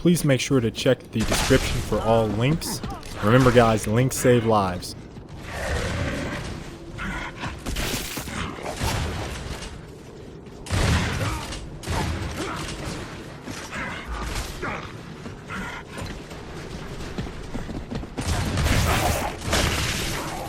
Please make sure to check the description for all links. Remember guys, links save lives.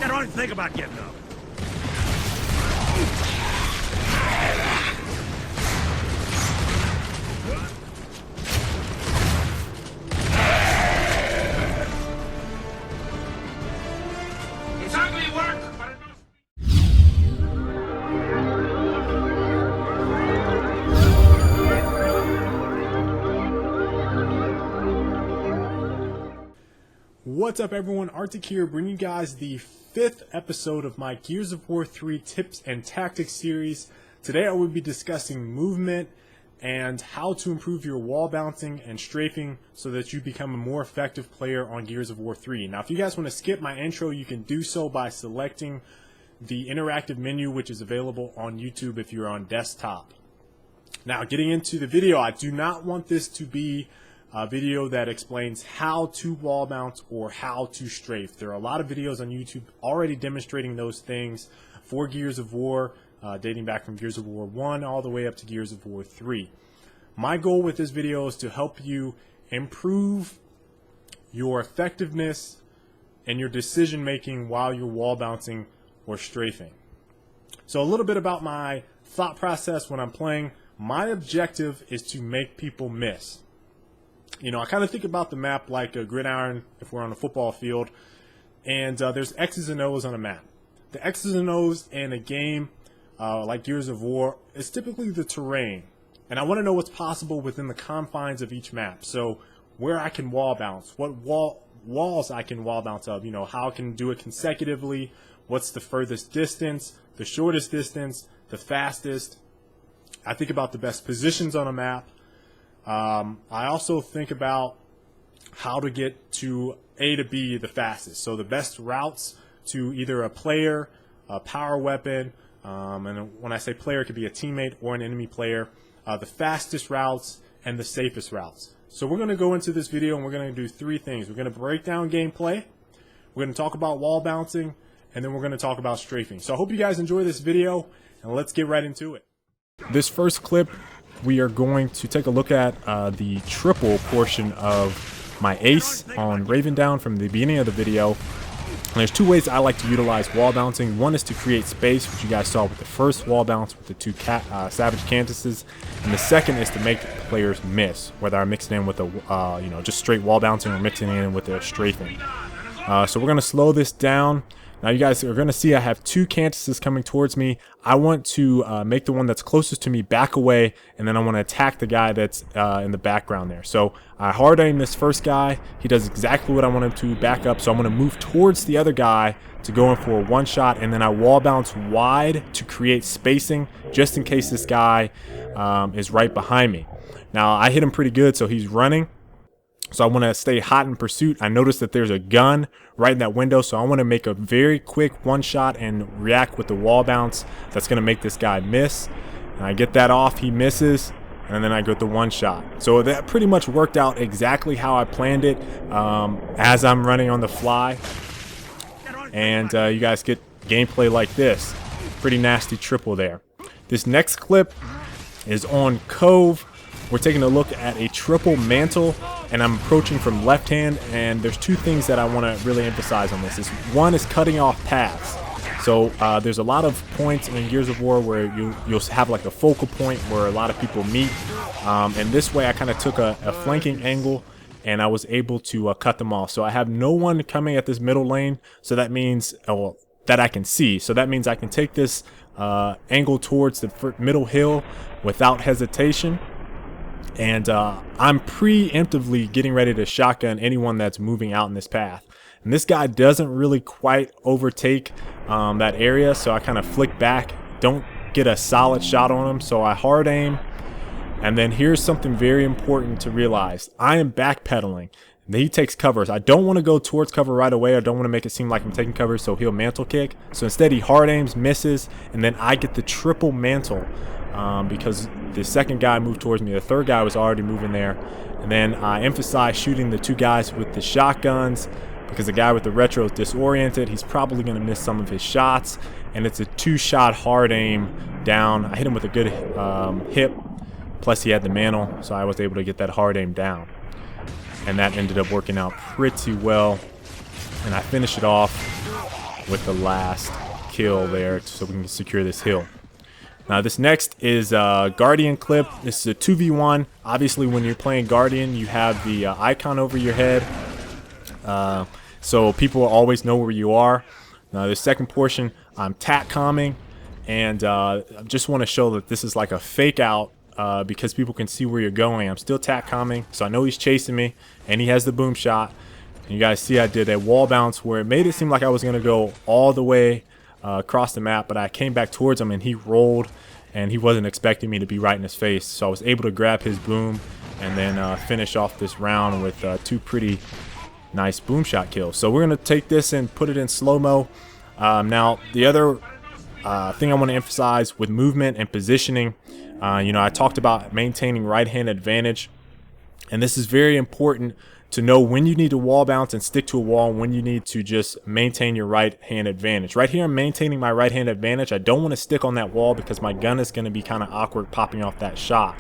I don't even think about getting up. It's ugly work, but it must What's up everyone, Arctic here, bringing you guys the 5th episode of my Gears of War 3 tips and tactics series. Today I will be discussing movement and how to improve your wall bouncing and strafing so that you become a more effective player on Gears of War 3. Now if you guys want to skip my intro, you can do so by selecting the interactive menu, which is available on YouTube if you're on desktop. Now getting into the video, I do not want this to be a video that explains how to wall bounce or how to strafe. There are a lot of videos on YouTube already demonstrating those things for Gears of War, dating back from Gears of War 1 all the way up to Gears of War 3. My goal with this video is to help you improve your effectiveness and your decision making while you're wall bouncing or strafing. So a little bit about my thought process when I'm playing. My objective is to make people miss. You know, I kind of think about the map like a gridiron if we're on a football field, and there's X's and O's on a map. The X's and O's in a game like Gears of War is typically the terrain, and I want to know what's possible within the confines of each map. So where I can wall bounce, what walls I can wall bounce of, you know, how I can do it consecutively, what's the furthest distance, the shortest distance, the fastest. I think about the best positions on a map. I also think about how to get to A to B the fastest. So the best routes to either a player, a power weapon, and when I say player, it could be a teammate or an enemy player, the fastest routes and the safest routes. So we're going to go into this video and we're going to do three things. We're going to break down gameplay, we're going to talk about wall bouncing, and then we're going to talk about strafing. So I hope you guys enjoy this video, and let's get right into it. This first clip, we are going to take a look at the triple portion of my ace on Raven Down from the beginning of the video. And there's two ways I like to utilize wall bouncing. One is to create space, which you guys saw with the first wall bounce with the two Savage Cantuses, and the second is to make players miss, whether I mix it in with a you know, just straight wall bouncing or mixing it in with a strafing. So we're going to slow this down. Now you guys are going to see I have two Cantuses coming towards me. I want to make the one that's closest to me back away, and then I want to attack the guy that's in the background there. So I hard aim this first guy. He does exactly what I want him to back up, so I'm going to move towards the other guy to go in for a one shot, and then I wall bounce wide to create spacing just in case this guy is right behind me. Now I hit him pretty good, so he's running. So I want to stay hot in pursuit. I noticed that there's a gun right in that window, so I want to make a very quick one shot and react with the wall bounce. That's going to make this guy miss. And I get that off, he misses, and then I get the one shot. So that pretty much worked out exactly how I planned it as I'm running on the fly. And you guys get gameplay like this. Pretty nasty triple there. This next clip is on Cove. We're taking a look at a triple mantle, and I'm approaching from left hand, and there's two things that I want to really emphasize on this. One is cutting off paths. So there's a lot of points in Gears of War where you'll have like a focal point where a lot of people meet, and this way I kind of took a flanking angle and I was able to cut them off. So I have no one coming at this middle lane, so that means that I can see. So that means I can take this angle towards the middle hill without hesitation. And I'm preemptively getting ready to shotgun anyone that's moving out in this path. And this guy doesn't really quite overtake that area, so I kind of flick back, don't get a solid shot on him, so I hard aim. And then here's something very important to realize. I am backpedaling. He takes covers. I don't want to go towards cover right away. I don't want to make it seem like I'm taking cover, so he'll mantle kick. So instead he hard aims, misses, and then I get the triple mantle because the second guy moved towards me. The third guy was already moving there. And then I emphasized shooting the two guys with the shotguns because the guy with the retro is disoriented. He's probably going to miss some of his shots. And it's a 2-shot hard aim down. I hit him with a good hip. Plus he had the mantle, so I was able to get that hard aim down. And that ended up working out pretty well. And I finished it off with the last kill there so we can secure this hill. Now this next is a Guardian clip. This is a 2v1. Obviously when you're playing Guardian, you have the icon over your head. So people will always know where you are. Now the second portion, I'm TACCOMing. And I just want to show that this is like a fake out because people can see where you're going. I'm still TACCOMing, so I know he's chasing me. And he has the boom shot. And you guys see I did a wall bounce where it made it seem like I was going to go all the way across the map, but I came back towards him and he rolled and he wasn't expecting me to be right in his face, so I was able to grab his boom and then finish off this round with 2 pretty nice boom shot kills. So we're gonna take this and put it in slow-mo. Now the other thing I want to emphasize with movement and positioning, you know, I talked about maintaining right hand advantage, and this is very important to know when you need to wall bounce and stick to a wall and when you need to just maintain your right hand advantage. Right here I'm maintaining my right hand advantage. I don't want to stick on that wall because my gun is going to be kind of awkward popping off that shot.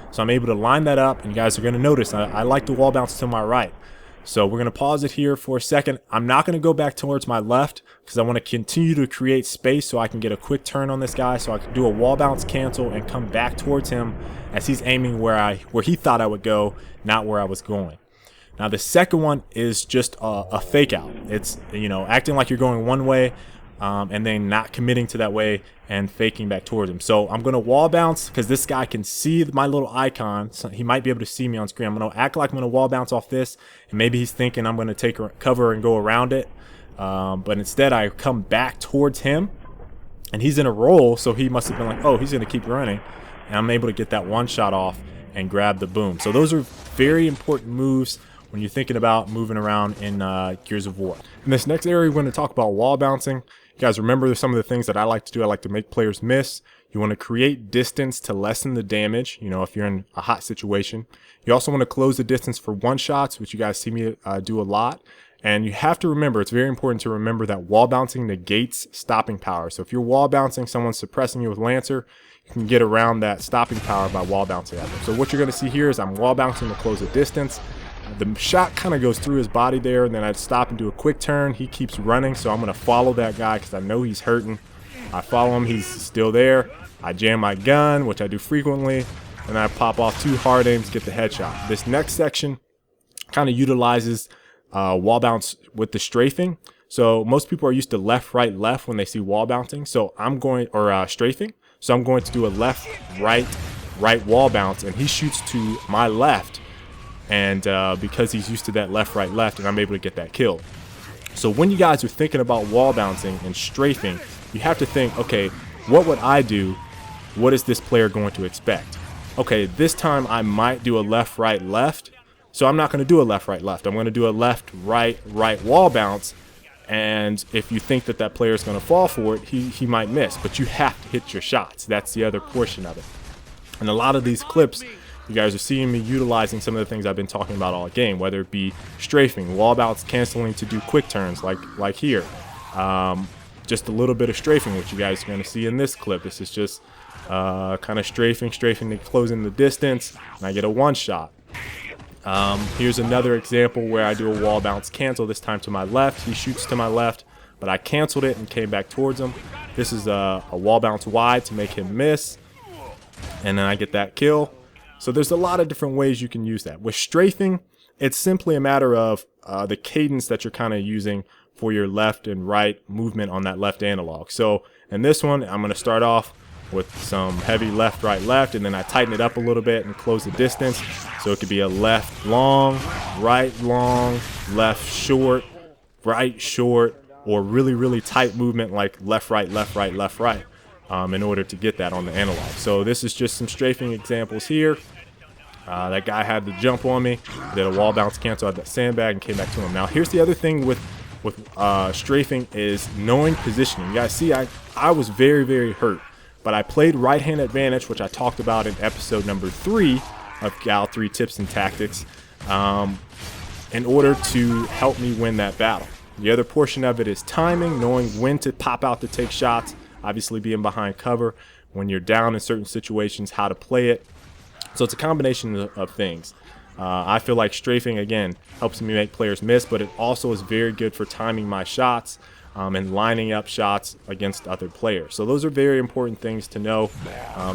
So I'm able to line that up, and you guys are going to notice I like to wall bounce to my right. So we're going to pause it here for a second. I'm not going to go back towards my left because I want to continue to create space so I can get a quick turn on this guy, so I can do a wall bounce cancel and come back towards him as he's aiming where he thought I would go, not where I was going. Now the second one is just a fake out. It's, you know, acting like you're going one way and then not committing to that way and faking back towards him. So I'm going to wall bounce because this guy can see my little icon. So he might be able to see me on screen. I'm going to act like I'm going to wall bounce off this, and maybe he's thinking I'm going to take cover and go around it. But instead I come back towards him and he's in a roll, so he must have been like, oh, he's going to keep running. And I'm able to get that one shot off and grab the boom. So those are very important moves when you're thinking about moving around in Gears of War. In this next area, we're going to talk about wall bouncing. You guys remember some of the things that I like to do. I like to make players miss. You want to create distance to lessen the damage, you know, if you're in a hot situation. You also want to close the distance for one-shots, which you guys see me do a lot. And you have to remember, it's very important to remember that wall bouncing negates stopping power. So if you're wall bouncing, someone's suppressing you with Lancer, you can get around that stopping power by wall bouncing at them. So what you're going to see here is I'm wall bouncing to close the distance. The shot kind of goes through his body there, and then I'd stop and do a quick turn. He keeps running, so I'm going to follow that guy because I know he's hurting. I follow him, he's still there. I jam my gun, which I do frequently, and I pop off 2 hard aims, get the headshot. This next section kind of utilizes wall bounce with the strafing. So most people are used to left, right, left when they see wall bouncing. So I'm going, or strafing. So I'm going to do a left, right wall bounce, and he shoots to my left. And because he's used to that left, right, left, and I'm able to get that kill. So when you guys are thinking about wall bouncing and strafing, you have to think, okay, what would I do? What is this player going to expect? Okay, this time I might do a left, right, left. So I'm not going to do a left, right, left. I'm going to do a left, right wall bounce. And if you think that that player is going to fall for it, he might miss. But you have to hit your shots. That's the other portion of it. And a lot of these clips, you guys are seeing me utilizing some of the things I've been talking about all game, whether it be strafing, wall bounce, canceling to do quick turns like here. Just a little bit of strafing, which you guys are going to see in this clip. This is just kind of strafing to closing the distance, and I get a one shot. Here's another example where I do a wall bounce cancel, this time to my left. He shoots to my left, but I canceled it and came back towards him. This is a wall bounce wide to make him miss, and then I get that kill. So there's a lot of different ways you can use that. With strafing, it's simply a matter of the cadence that you're kind of using for your left and right movement on that left analog. So in this one, I'm going to start off with some heavy left, right, left, and then I tighten it up a little bit and close the distance. So it could be a left long, left short, right short, or really tight movement like left, right, left, right, left, right. In order to get that on the analog. So this is just some strafing examples here. That guy had to jump on me, did a wall bounce cancel out that sandbag and came back to him. Now here's the other thing with strafing is knowing positioning. You guys see I was very hurt but I played right-hand advantage, which I talked about in episode number 3 of GoW 3 Tips and Tactics, in order to help me win that battle. The other portion of it is timing, knowing when to pop out to take shots, obviously being behind cover, when you're down in certain situations, how to play it. So it's a combination of things. I feel like strafing, again, helps me make players miss, but it also is very good for timing my shots and lining up shots against other players. So those are very important things to know.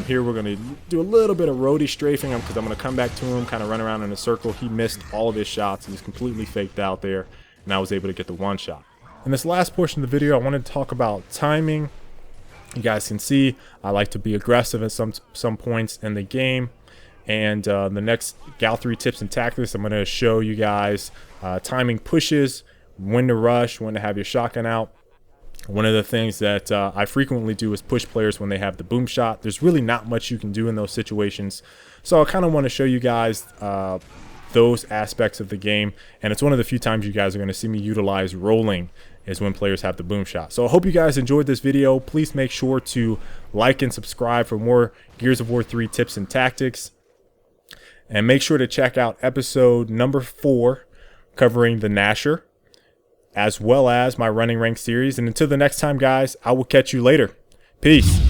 Here we're going to do a little bit of Roadie Strafing because I'm going to come back to him, kind of run around in a circle. He missed all of his shots. He was completely faked out there, and I was able to get the one shot. In this last portion of the video, I wanted to talk about timing. You guys can see I like to be aggressive at some points in the game. And the next GoW 3 Tips and Tactics, I'm going to show you guys timing pushes, when to rush, when to have your shotgun out. One of the things that I frequently do is push players when they have the boom shot. There's really not much you can do in those situations. So I kind of want to show you guys those aspects of the game. And it's one of the few times you guys are going to see me utilize rolling is when players have the boom shot. So I hope you guys enjoyed this video. Please make sure to like and subscribe for more Gears of War 3 tips and tactics. And make sure to check out episode number 4 covering the Nasher, as well as my running rank series. And until the next time, guys, I will catch you later. Peace.